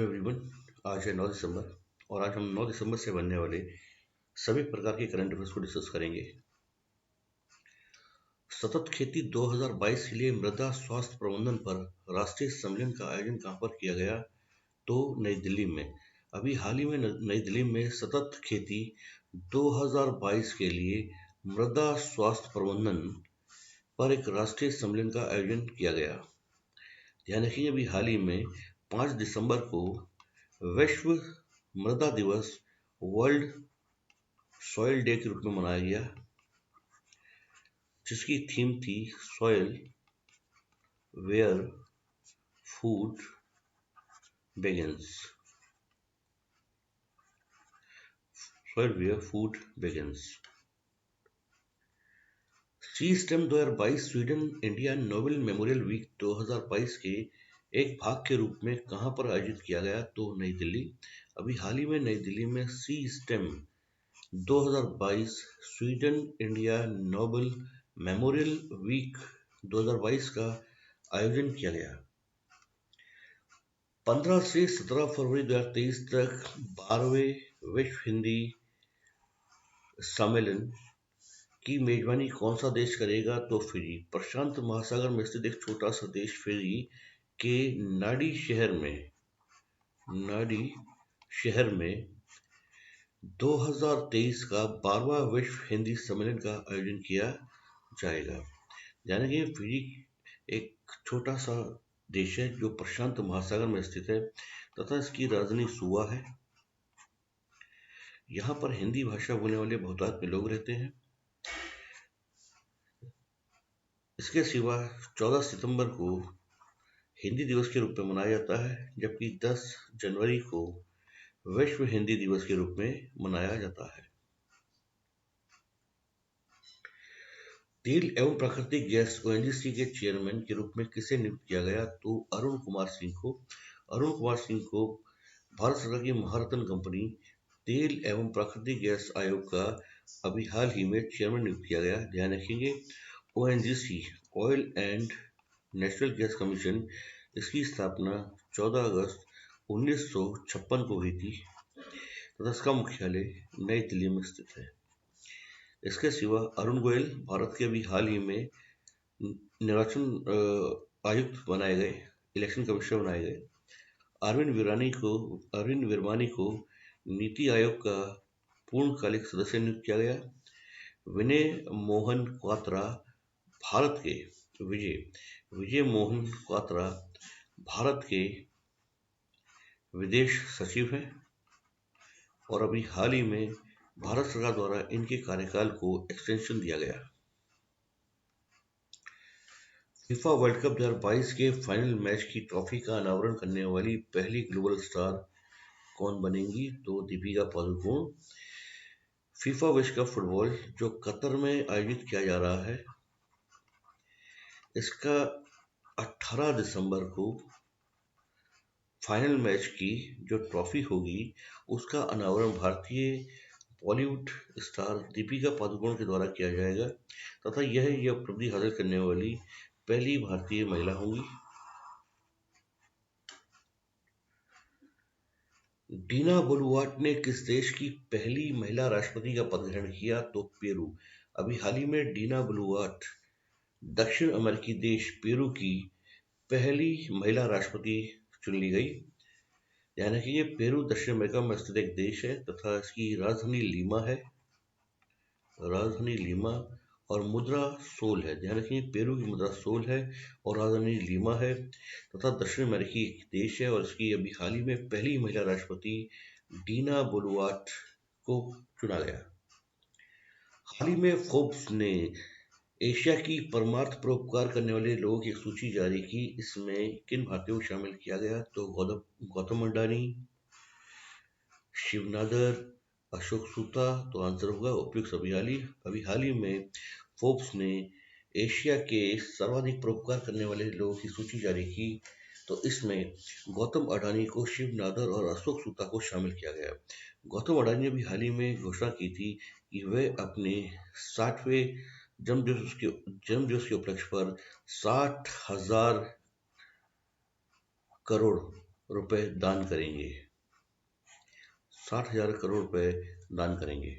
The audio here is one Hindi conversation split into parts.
एवरीवन, आज है 9 दिसंबर और आज हम 9 दिसंबर से बनने वाले सभी प्रकार के करंट अफेयर्स को डिस्कस करेंगे। सतत खेती 2022 के लिए मृदा स्वास्थ्य प्रबंधन पर राष्ट्रीय सम्मेलन का आयोजन कहाँ पर किया गया? तो नई दिल्ली में। अभी हाल ही में नई दिल्ली में सतत खेती 2022 के लिए मृदा स्वास्थ्य प्रबंधन पर एक राष्ट्रीय सम्मेलन का आयोजन किया गया। ध्यान रखिए, अभी हाल ही में 5 दिसंबर को विश्व मृदा दिवस वर्ल्ड सॉइल डे के रूप में मनाया गया, जिसकी थीम थी soil where food begins. Soil where food begins. C stem 2022 Sweden India Nobel memorial week 2022 के एक भाग के रूप में कहां पर आयोजित किया गया? तो नई दिल्ली। अभी हाल ही में नई दिल्ली में C stem 2022 Sweden India Nobel memorial week 2022 का आयोजन किया गया। 15 से 17 फरवरी 2023 तक 12वें विश्व हिंदी सम्मेलन की मेजबानी कौन सा देश करेगा? तो फिजी। प्रशांत महासागर में स्थित एक छोटा सा देश फिजी के नाडी शहर में 2023 का 12वां विश्व हिंदी सम्मेलन का आयोजन किया जाएगा। यानी कि फिजी एक छोटा सा देश है जो प्रशांत महासागर में स्थित है तथा इसकी राजधानी सुवा है। यहाँ पर हिंदी भाषा बोलने वाले बहुतायत में लोग रहते हैं। इसके सिवा 14 सितंबर को हिंदी दिवस के रूप में मनाया जाता है, जबकि 10 जनवरी को विश्व हिंदी दिवस के रूप में मनाया जाता है। तेल एवं प्राकृतिक गैस ओएनजीसी के चेयरमैन के रूप में किसे नियुक्त किया गया? तो अरुण कुमार सिंह को भारत सरकार की महारत्न कंपनी तेल एवं प्राकृतिक गैस आयोग का अभी हाल ही में चेयरमैन नियुक्त किया गया। ध्यान रखेंगे, ONGC oil and natural gas commission, इसकी स्थापना 14 अगस्त 1956 को हुई थी तथा इसका मुख्यालय नई दिल्ली में स्थित है। इसके सिवा अरुण गोयल भारत के अभी हाल ही में निर्वाचन आयुक्त बनाए गए, इलेक्शन कमिश्नर बनाए गए। अरविंद विरमानी को नीति आयोग का पूर्णकालिक सदस्य नियुक्त किया गया। विजय मोहन क्वात्रा भारत के विदेश सचिव हैं और अभी हाल ही में भारत सरकार द्वारा इनके कार्यकाल को एक्सटेंशन दिया गया। फीफा वर्ल्ड कप 2022 के फाइनल मैच की ट्रॉफी का अनावरण करने वाली पहली ग्लोबल स्टार कौन बनेंगी? तो दीपिका पादुकोण। फीफा विश्व कप फुटबॉल जो कतर में आयोजित किया जा रहा है, इसका 18 दिसंबर को फाइनल मैच की जो ट्रॉफी होगी उसका अनावरण भारतीय बॉलीवुड स्टार दीपिका पादुकोण के द्वारा किया जाएगा तथा यह उपलब्धि हासिल करने वाली पहली भारतीय महिला होंगी। डीना बोलुआर्ट ने किस देश की पहली महिला राष्ट्रपति का पद ग्रहण किया? तो पेरू। अभी हाल ही में डीना बोलुआर्ट दक्षिण अमेरिकी देश पेरू की पहली महिला राष्ट्रपति चुन ली गई। ध्यान रखिए, पेरू दक्षिण अमेरिका में स्थित एक देश है तथा इसकी राजधानी लीमा और मुद्रा सोल है। ध्यान रखिए, पेरू की मुद्रा सोल है और राजधानी लीमा है तथा दक्षिण अमेरिकी देश है और इसकी अभी हाल ही में पहली महिला राष्ट्रपति डीना बोलुआर्ट को चुना गया। हाल ही में फोर्ब्स ने एशिया की परमार्थ परोपकार करने वाले लोगों की एक सूची जारी की। इसमें किन भारतीयों को शामिल किया गया? तो गौतम अडानी, शिव नादर, अशोक सूता। तो आंसर होगा उपयुक्त। अभी हाल ही में फोर्ब्स ने एशिया के सर्वाधिक परोपकार करने वाले लोगों की सूची जारी की, तो इसमें गौतम अडानी को, शिव नादर और अशोक सूता को शामिल किया गया। गौतम अडानी ने भी हाल ही में घोषणा की थी कि वे अपने 60वें जन्मदिवस के उपलक्ष्य पर 60,000 करोड़ रुपए दान करेंगे। 60,000 करोड़ रुपए दान करेंगे।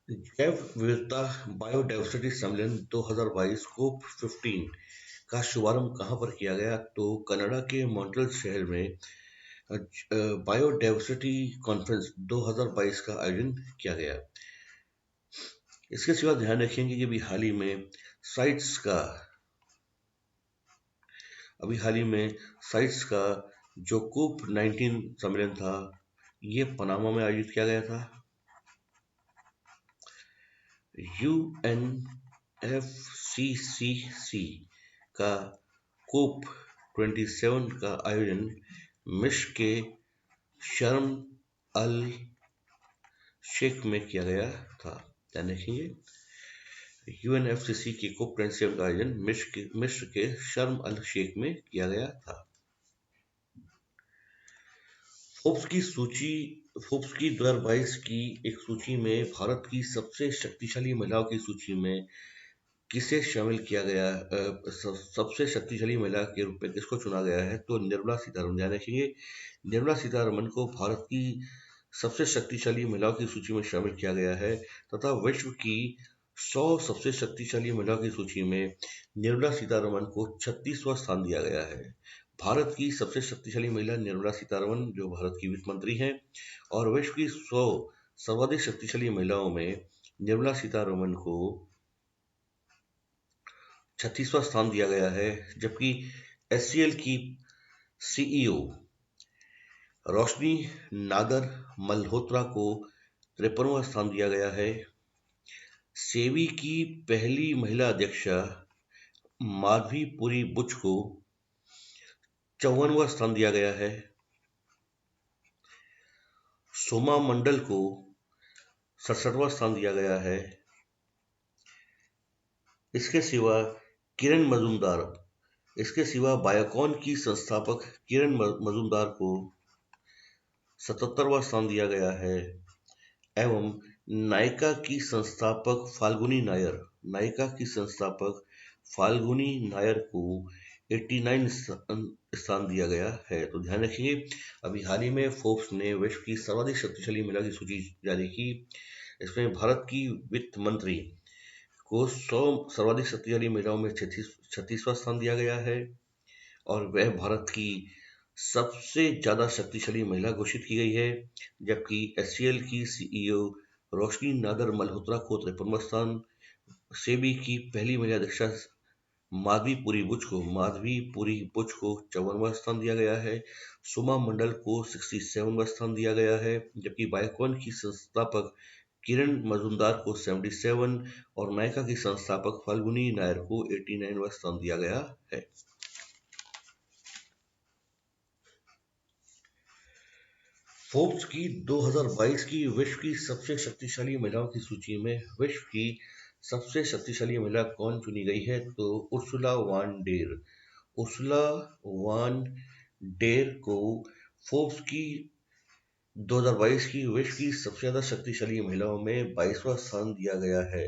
जैव विविधता बायोडायवर्सिटी सम्मेलन 2022 COP15 का शुभारंभ कहाँ पर किया गया? तो कनाडा के मॉन्ट्रियल शहर में बायोडायवर्सिटी कॉन्फ्रेंस 2022 का आयोजन किया गया। इसके सिवा ध्यान रखेंगे कि अभी हाल ही में साइट्स का जो COP19 सम्मेलन था, ये पनामा में आयोजित किया गया था। UNFCCC का COP27 का आयोजन मिस्र के शर्म अल शेख में किया गया था। ध्यान रखिए, UNFCCC के COP27 का आयोजन मिस्र के शर्म अल शेख में किया गया था। फोर्ब्स की 2022 की एक सूची में भारत की सबसे शक्तिशाली महिलाओं की सूची में किसे शामिल किया गया? सबसे शक्तिशाली महिला के रूप में किसको चुना गया है? तो निर्मला सीतारमन। ध्यान रखिए, निर्मला सीतारमन को भारत की सबसे शक्तिशाली महिलाओं की सूची में शामिल किया गया है तथा विश्व की 100 सबसे शक्तिशाली महिलाओं की सूची में निर्मला सीतारमन को 36वां स्थान दिया गया है। भारत की सबसे शक्तिशाली महिला निर्मला सीतारमन, जो भारत की वित्त मंत्री हैं, और विश्व की 100 सर्वाधिक शक्तिशाली महिलाओं में निर्मला सीतारमन को 36वां स्थान दिया गया है। जबकि HCL की CEO रोशनी नादर मल्होत्रा को 53वां स्थान दिया गया है। सेबी की पहली महिला अध्यक्षा माधवीपुरी बुच को 54वां स्थान दिया गया है। सोमा मंडल को 67वां स्थान दिया गया है। इसके सिवा बायोकॉन की संस्थापक किरण मजूमदार को 77वां स्थान दिया गया है एवं नायका की संस्थापक फाल्गुनी नायर को 89 स्थान दिया गया है। तो ध्यान रखिए, अभी हाल ही में फोर्ब्स ने विश्व की सर्वाधिक शक्तिशाली महिला की सूची जारी की। इसमें भारत की वित्त मंत्री को 100 सर्वाधिक शक्तिशाली महिलाओं में 36वां स्थान दिया गया है और वह भारत की सबसे ज्यादा शक्तिशाली महिला घोषित की गई है। जबकि HCL की CEO रोशनी नादर मल्होत्रा को 53वां स्थान, सेबी की पहली महिला अध्यक्षा माधवीपुरी बुच को 54वां स्थान दिया गया है। सोमा मंडल को 67वां स्थान दिया गया है। जबकि बायोकॉन की संस्थापक किरण मजूमदार को 77 और नायका की संस्थापक फाल्गुनी नायर को 89वां स्थान दिया गया है। फोर्ब्स की 2022 की विश्व की सबसे शक्तिशाली महिलाओं की सूची में विश्व की सबसे शक्तिशाली महिला कौन चुनी गई है? तो उर्सुला वान डेर को फोर्ब्स की 2022 की विश्व की सबसे ज्यादा शक्तिशाली महिलाओं में 22वां स्थान दिया गया है।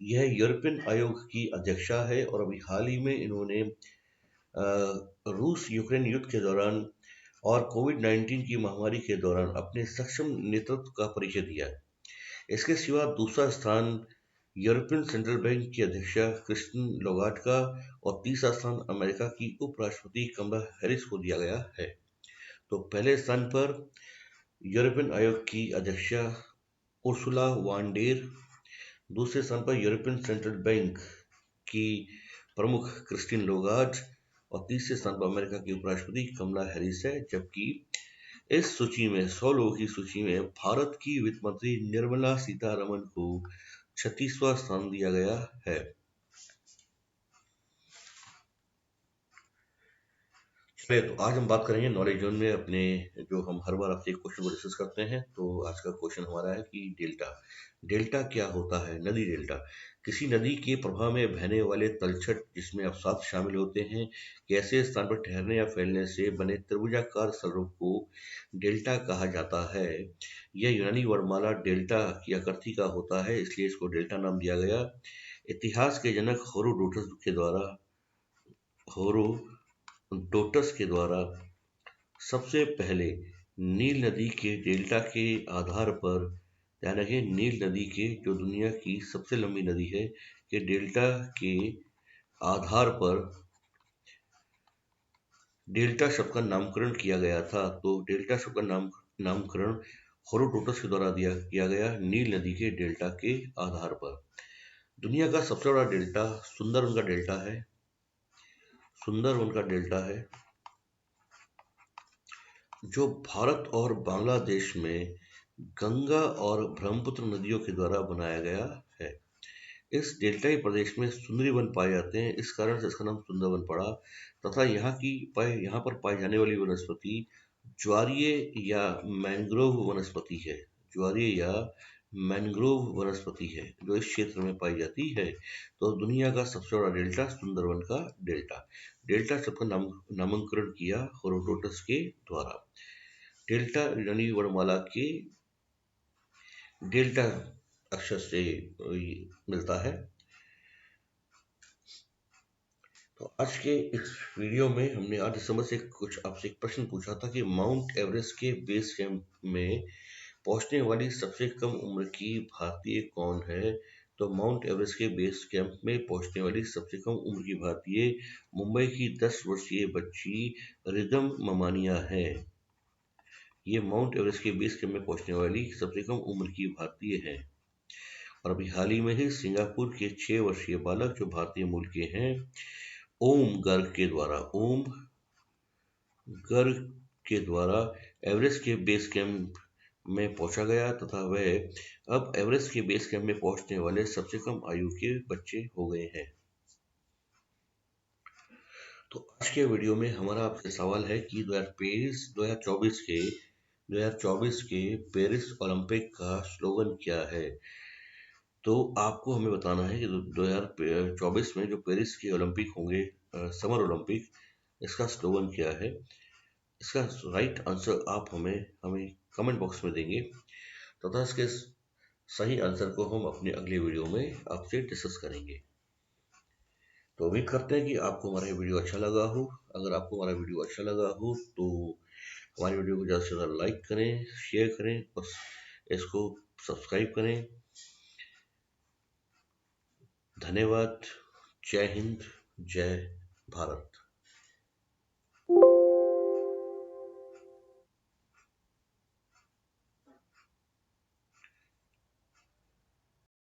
यह यूरोपियन आयोग की अध्यक्षा है और अभी हाल ही में इन्होंने रूस यूक्रेन युद्ध के दौरान और कोविड-19 की महामारी के दौरान अपने सक्षम नेतृत्व का परिचय दिया। इसके सिवा दूसरा स्थान यूरोपियन सेंट्रल बैंक की अध्यक्षा क्रिस्टीन लोगार्ड का और तीसरा स्थान अमेरिका की उपराष्ट्रपति कमला हैरिस को दिया गया है। तो पहले स्थान पर यूरोपियन आयोग की अध्यक्षा उर्सुला वान डेर, दूसरे स्थान पर यूरोपियन सेंट्रल बैंक की प्रमुख क्रिस्टीन लोगार्ड और तीसरे स्थान पर अमेरिका की उपराष्ट्रपति कमला हैरिस है। जबकि इस सूची में 100 लोगों की सूची में भारत की वित्त मंत्री निर्मला सीतारमन को 36वां स्थान दिया गया है। तो आज हम बात करेंगे नॉलेज जोन में अपने, जो हम हर बार आपसे एक क्वेश्चन को डिस्कस करते हैं। तो आज का क्वेश्चन हमारा है कि डेल्टा क्या होता है? नदी डेल्टा किसी नदी के प्रवाह में बहने वाले तलछट जिसमें अवसाद शामिल होते हैं कि ऐसे स्थान पर ठहरने या फैलने से बने त्रिभुजाकार स्वरूप को डेल्टा कहा जाता है। यह यूनानी वर्णमाला डेल्टा की आकृति का होता है, इसलिए इसको डेल्टा नाम दिया गया। इतिहास के जनक हेरोडोटस डोटस के द्वारा सबसे पहले नील नदी के डेल्टा के आधार पर, ध्यान रखें, नील नदी के, जो दुनिया की सबसे लंबी नदी है, के डेल्टा के आधार पर डेल्टा शब्द का नामकरण किया गया था। तो डेल्टा शब्द का नामकरण हेरोडोटस के द्वारा किया गया नील नदी के डेल्टा के आधार पर। दुनिया का सबसे बड़ा डेल्टा सुंदरवन का डेल्टा है। सुंदरवन का डेल्टा है जो भारत और बांग्लादेश में गंगा और ब्रह्मपुत्र नदियों के द्वारा बनाया गया है। इस डेल्टाई प्रदेश में सुंदरी वन पाए जाते हैं, इस कारण से इसका नाम सुंदरवन पड़ा। तथा यहाँ पर पाई जाने वाली वनस्पति ज्वारीय या मैंग्रोव वनस्पति है। ज्वारीय या मैंग्रोव वनस्पति है जो इस क्षेत्र में पाई जाती है। तो दुनिया का सबसे बड़ा डेल्टा सुंदरवन का डेल्टा। डेल्टा शब्द का नामकरण किया हेरोडोटस के द्वारा। डेल्टा यानी वर्णमाला के डेल्टा अक्षर से मिलता है। तो आज के इस वीडियो में हमने आज समझ से कुछ आपसे एक प्रश्न पूछा था कि माउंट एवरेस्ट के बेस कैंप में पहुंचने वाली सबसे कम उम्र की भारतीय कौन है? तो माउंट एवरेस्ट के बेस कैंप में पहुंचने वाली सबसे कम उम्र की भारतीय मुंबई की 10 वर्षीय बच्ची रिदम ममानिया है। ये माउंट एवरेस्ट के बेस कैंप में पहुंचने वाली सबसे कम उम्र की भारतीय है। और अभी हाल ही में ही सिंगापुर के 6 वर्षीय बालक जो भारतीय मूल के हैं, ओम गर्ग के द्वारा एवरेस्ट के बेस कैंप में पहुंचा गया तथा वह अब एवरेस्ट के बेस कैंप में पहुंचने वाले सबसे कम आयु के बच्चे हो गए हैं। तो आज के वीडियो में हमारा आपसे सवाल है कि 2024 के पेरिस ओलंपिक का स्लोगन क्या है? तो आपको हमें बताना है कि 2024 में जो पेरिस के ओलंपिक होंगे, समर ओलंपिक, इसका स्लोगन क्या है। इसका राइट आंसर आप हमें कमेंट बॉक्स में देंगे तथा इसके सही आंसर को हम अपने अगले वीडियो में आपसे डिस्कस करेंगे। तो उम्मीद करते हैं कि आपको हमारा ये वीडियो अच्छा लगा हो। अगर आपको हमारा वीडियो अच्छा लगा हो तो हमारी वीडियो को ज़्यादा से ज़्यादा लाइक करें, शेयर करें और इसको सब्सक्राइब करें। धन्यवाद। जय हिंद, जय भारत।